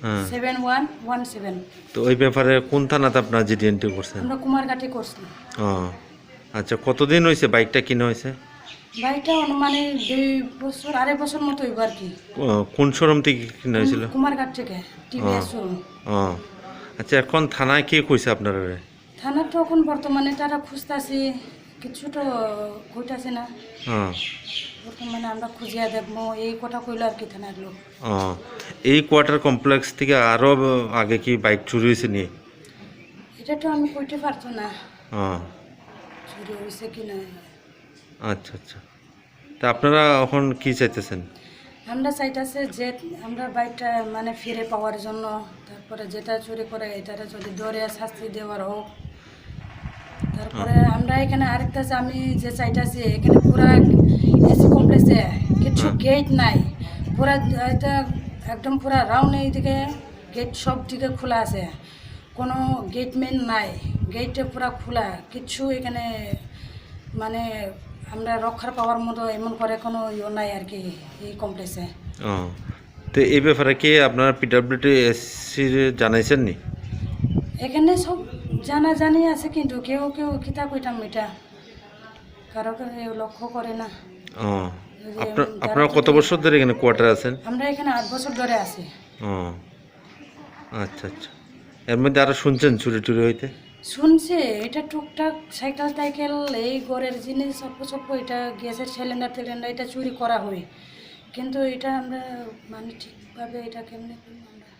হ্যাঁ 7117। তো ওই ব্যাপারে কোন থানাতে আপনার জিডি এন্ট্রি করছেন? আমরা কুমারঘাটে করছি। ও আচ্ছা, কতদিন হয়েছে বাইকটা কিনা হয়েছে? বাইকটা অনুমানে 2 বছর 2.5 বছর মতো হইব আর কি। কোন শোরুম থেকে কিনা হয়েছিল? কুমারঘাট থেকে ও টিভিএস শোরুম। ও আচ্ছা, এখন থানায় কে কইছে আপনারা? থানা তো এখন বর্তমানে তারা খুঁজতেছি, কিছু তো কইতাছে না। হ্যাঁ বর্তমানে আমরা খুঁজিয়া দেখবো এই কথা কইলো আর কি থানার লোক। ও এই কোয়ার্টার কমপ্লেক্স থেকে আরও আগে কি বাইক চুরি হয়েছে নি? এটা তো আমি কইতে পারতো না ও চুরি হয়েছে কি না। আচ্ছা আচ্ছা, তা আপনারা এখন কি চাইতেছেন? আমরা চাইতেছে যে আমরা বাইকটা মানে ফিরে পাওয়ার জন্য, তারপরে যেটা চুরি করে এটারে যদি ধরে শাস্তি দেওয়ার হোক। তারপরে আমরা এখানে আরেকটা যে আমি যে চাইতেছি, এখানে পুরা এসি কমপ্লেক্সে কিছু গেট নাই, পুরা এটা একদম পুরা রাউন্ড এইদিকে গেট সব দিকে খোলা আছে, কোনো গেটম্যান নাই, গেটে পুরা খোলা, কিছু এখানে মানে আমরা রক্ষার পাওয়ার মতো এমন করে কোনো ইয়ে নাই আর কি এই কমপ্লেক্সে। ও তো এই ব্যাপারে কি আপনারা পিডব্লিউডি এসসি জানাইছেন নি? এখানে সব জানি আছে, কিন্তু কেউ কেউ কিতা কইতাম এটা কারো কেউ লক্ষ্য করে না। ও আপনারা কত বছর ধরে এখানে কোয়ার্টারে আছেন? আমরা এখানে 8 বছর ধরে আছি। ও আচ্ছা আচ্ছা, এর মধ্যে আরো শুনছেন চুরি টুরি হইতে? শুনছে এটা টুকটাক সাইকেল টাইকেল এই ঘরের জিনিস সব এটা গ্যাসের সিলিন্ডার এটা চুরি করা হয়, কিন্তু এটা আমরা মানে ঠিকভাবে এটা কেমনে করবো আমরা।